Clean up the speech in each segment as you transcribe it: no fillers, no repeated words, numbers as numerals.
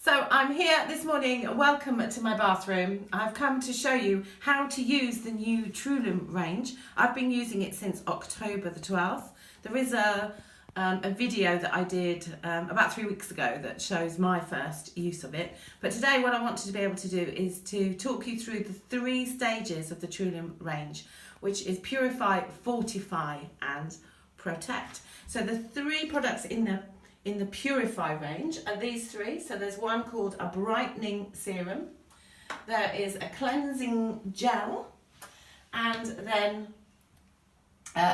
So I'm here this morning, welcome to my bathroom. I've come to show you how to use the new Trulum range. I've been using it since October the 12th. There is a video that I did about 3 weeks ago that shows my first use of it. But today what I wanted to be able to do is to talk you through the 3 stages of the Trulum range, which is Purify, Fortify and Protect. So the 3 products in the Purify range are these 3. So there's one called a brightening serum, there is a cleansing gel, and then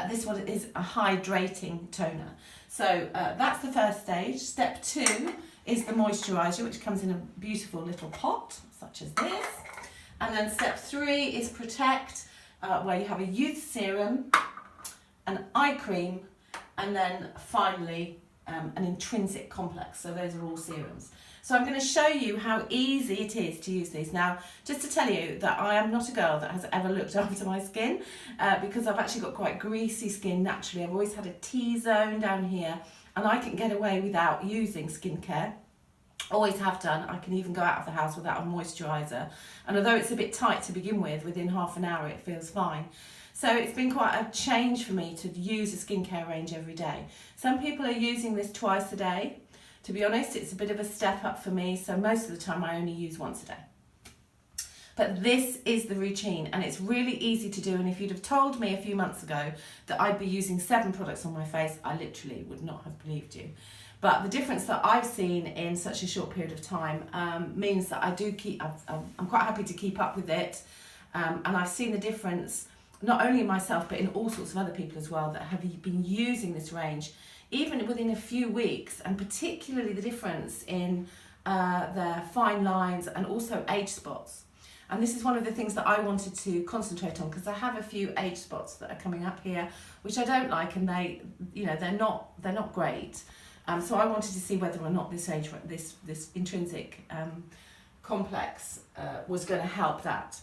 this one is a hydrating toner. So that's the first stage. Step 2 is the moisturiser, which comes in a beautiful little pot such as this. And then step 3 is Protect, where you have a youth serum, an eye cream, and then finally an intrinsic complex. So those are all serums. So I'm going to show you how easy it is to use these. Now, just to tell you that I am not a girl that has ever looked after my skin because I've actually got quite greasy skin naturally. I've always had a T-zone down here and I can get away without using skincare. Always have done. I can even go out of the house without a moisturiser. And although it's a bit tight to begin with, within half an hour it feels fine. So it's been quite a change for me to use a skincare range every day. Some people are using this twice a day. To be honest, it's a bit of a step up for me, so most of the time I only use once a day. But this is the routine and it's really easy to do, and if you'd have told me a few months ago that I'd be using 7 products on my face, I literally would not have believed you. But the difference that I've seen in such a short period of time means that I'm quite happy to keep up with it, and I've seen the difference not only in myself but in all sorts of other people as well that have been using this range even within a few weeks, and particularly the difference in their fine lines and also age spots. And this is one of the things that I wanted to concentrate on because I have a few age spots that are coming up here which I don't like, and they're not great. So I wanted to see whether or not this intrinsic complex was going to help that.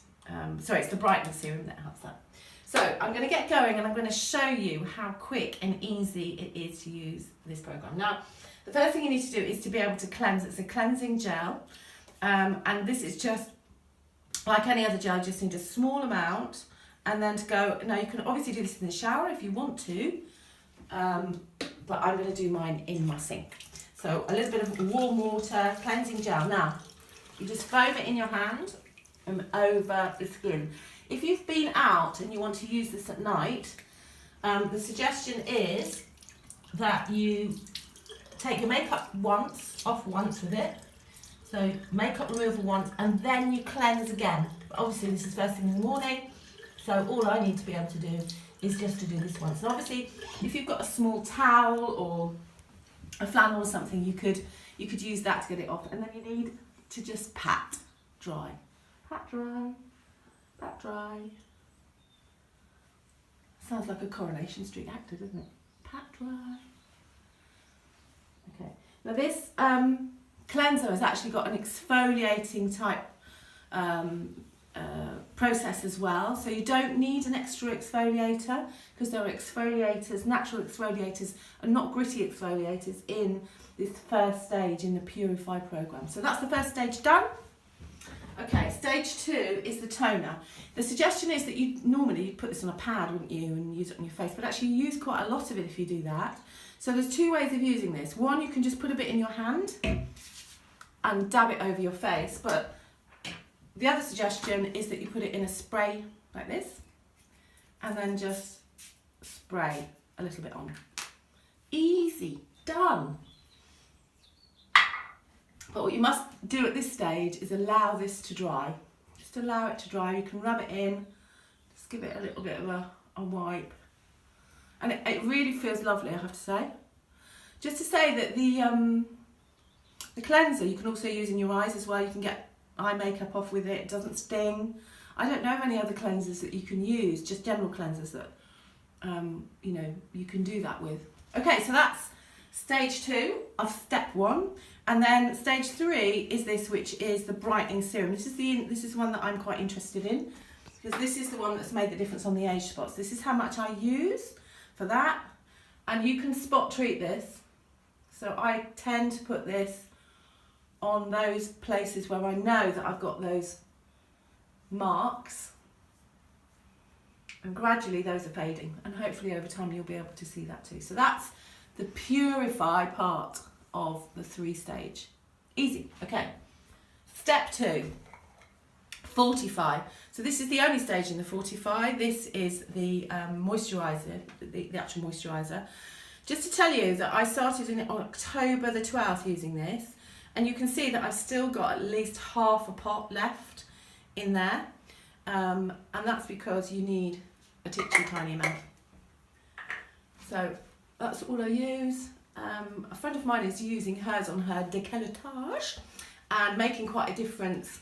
Sorry, it's the brightening serum that helps that. So I'm going to get going and I'm going to show you how quick and easy it is to use this program. Now, the first thing you need to do is to be able to cleanse. It's a cleansing gel, and this is just like any other gel. You just need a small amount, and then to go. Now you can obviously do this in the shower if you want to, but I'm going to do mine in my sink. So a little bit of warm water, cleansing gel. Now you just foam it in your hand and over the skin. If you've been out and you want to use this at night, the suggestion is that you take your makeup off once with it. So makeup removal once, and then you cleanse again. But obviously this is first thing in the morning, so all I need to be able to do is just to do this once. And obviously if you've got a small towel or a flannel or something, you could use that to get it off. And then you need to just pat dry. Pat dry. Pat dry. Sounds like a Coronation Street actor, doesn't it? Pat dry. Okay. Now this cleanser has actually got an exfoliating type process as well. So you don't need an extra exfoliator because there are exfoliators, natural exfoliators and not gritty exfoliators in this first stage in the Purify program. So that's the first stage done. Okay, stage 2 is the toner. The suggestion is that you'd put this on a pad, wouldn't you, and use it on your face, but actually you use quite a lot of it if you do that. So there's 2 ways of using this. One, you can just put a bit in your hand and dab it over your face, but the other suggestion is that you put it in a spray like this and then just spray a little bit on. Easy, done. But what you must do at this stage is allow this to dry. Just allow it to dry. You can rub it in, just give it a little bit of a wipe. And it really feels lovely, I have to say. Just to say that the cleanser you can also use in your eyes as well. You can get eye makeup off with it. It doesn't sting. I don't know of any other cleansers that you can use, just general cleansers that you can do that with. Okay, so that's stage 2 of step 1. And then stage 3 is this, which is the brightening serum. This is one that I'm quite interested in because this is the one that's made the difference on the age spots. This is how much I use for that, and you can spot treat this. So I tend to put this on those places where I know that I've got those marks, and gradually those are fading, and hopefully over time you'll be able to see that too. So that's the purify part of the 3-stage. Easy. Okay. Step 2, fortify. So this is the only stage in the fortify. This is the moisturiser, the actual moisturiser. Just to tell you that I started in on October the 12th using this, and you can see that I've still got at least half a pot left in there, and that's because you need a tiny amount. So that's all I use. A friend of mine is using hers on her décolletage and making quite a difference,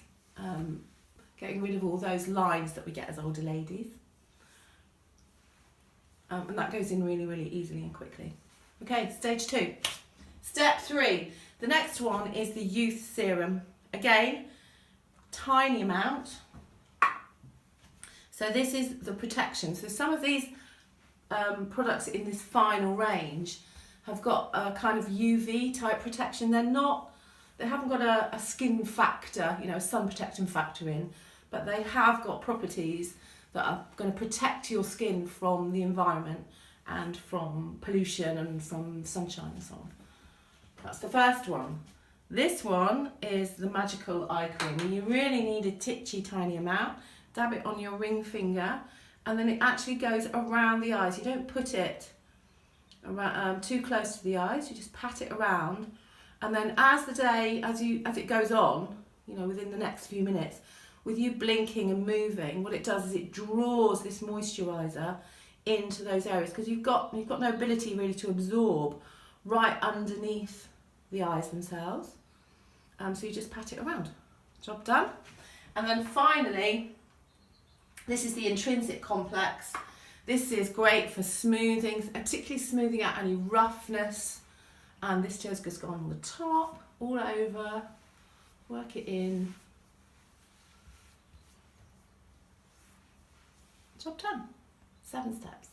getting rid of all those lines that we get as older ladies. And that goes in really, really easily and quickly. Okay, stage 2. Step 3. The next one is the youth serum. Again, tiny amount. So this is the protection. So some of these products in this final range have got a kind of UV type protection. They haven't got a skin factor, you know, a sun protection factor in, but they have got properties that are going to protect your skin from the environment and from pollution and from sunshine and so on. That's the first one. This one is the magical eye cream. You really need a tiny amount. Dab it on your ring finger, and then it actually goes around the eyes. You don't put it around, too close to the eyes. You just pat it around, and then as it goes on, you know, within the next few minutes, with you blinking and moving, what it does is it draws this moisturiser into those areas, because you've got no ability really to absorb right underneath the eyes themselves. So you just pat it around. Job done. And then finally, this is the intrinsic complex. This is great for smoothing, particularly smoothing out any roughness. And this just goes on the top, all over, work it in. Job done. 7 steps.